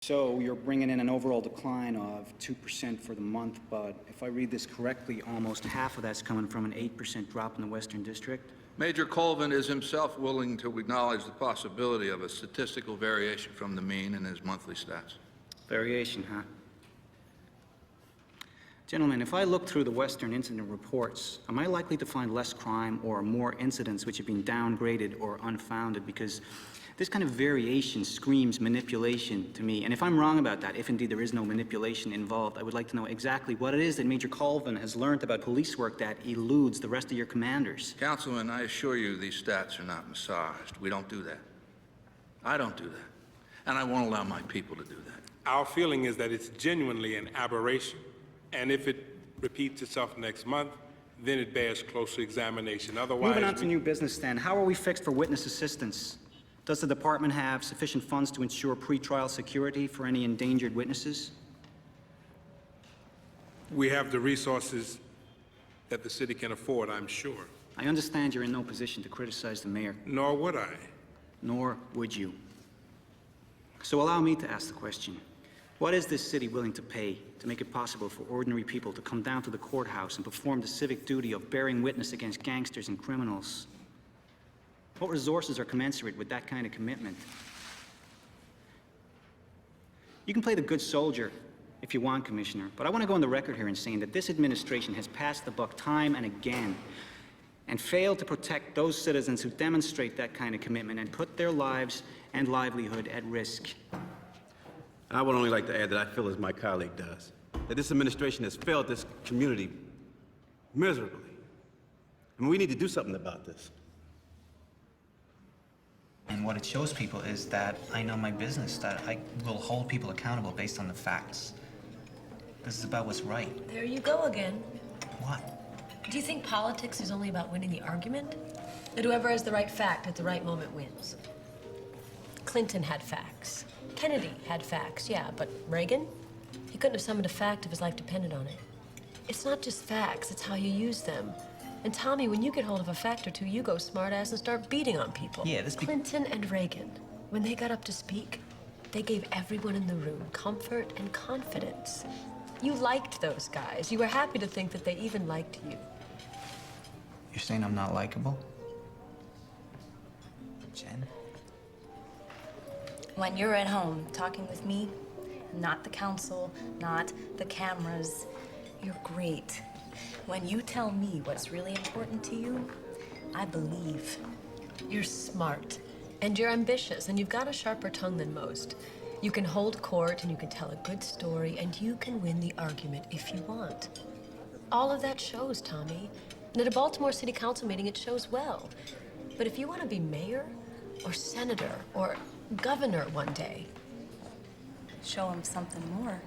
So you're bringing in an overall decline of 2% for the month, but if I read this correctly, almost half of that's coming from an 8% drop in the Western District. Major Colvin is himself willing to acknowledge the possibility of a statistical variation from the mean in his monthly stats. Variation, huh? Gentlemen, if I look through the Western incident reports, am I likely to find less crime or more incidents which have been downgraded or unfounded? Because this kind of variation screams manipulation to me. And if I'm wrong about that, if indeed there is no manipulation involved, I would like to know exactly what it is that Major Colvin has learned about police work that eludes the rest of your commanders. Councilman, I assure you these stats are not massaged. We don't do that. I don't do that. And I won't allow my people to do that. Our feeling is that it's genuinely an aberration. And if it repeats itself next month, then it bears closer examination. Otherwise, moving on to new business then, how are we fixed for witness assistance? Does the department have sufficient funds to ensure pretrial security for any endangered witnesses? we have the resources that the city can afford, I'm sure. I understand you're in no position to criticize the mayor. Nor would I. Nor would you. So allow me to ask the question. What is this city willing to pay to make it possible for ordinary people to come down to the courthouse and perform the civic duty of bearing witness against gangsters and criminals? What resources are commensurate with that kind of commitment? You can play the good soldier if you want, Commissioner, but I want to go on the record here in saying that this administration has passed the buck time and again and failed to protect those citizens who demonstrate that kind of commitment and put their lives and livelihood at risk. And I would only like to add that I feel as my colleague does, that this administration has failed this community miserably. I mean, we need to do something about this. And what it shows people is that I know my business, that I will hold people accountable based on the facts. This is about what's right. There you go again. What? Do you think politics is only about winning the argument? That whoever has the right fact at the right moment wins? Clinton had facts. Kennedy had facts, yeah, but Reagan? He couldn't have summoned a fact if his life depended on it. It's not just facts, it's how you use them. And Tommy, when you get hold of a fact or two, you go smartass and start beating on people. Yeah, Clinton and Reagan, when they got up to speak, they gave everyone in the room comfort and confidence. You liked those guys. You were happy to think that they even liked you. You're saying I'm not likable? Jen? When you're at home talking with me, not the council, not the cameras, you're great. When you tell me what's really important to you, I believe. You're smart, and you're ambitious, and you've got a sharper tongue than most. You can hold court, and you can tell a good story, and you can win the argument if you want. All of that shows, Tommy. And at a Baltimore City Council meeting, it shows well. But if you want to be mayor, or senator, or governor one day, Show him something more.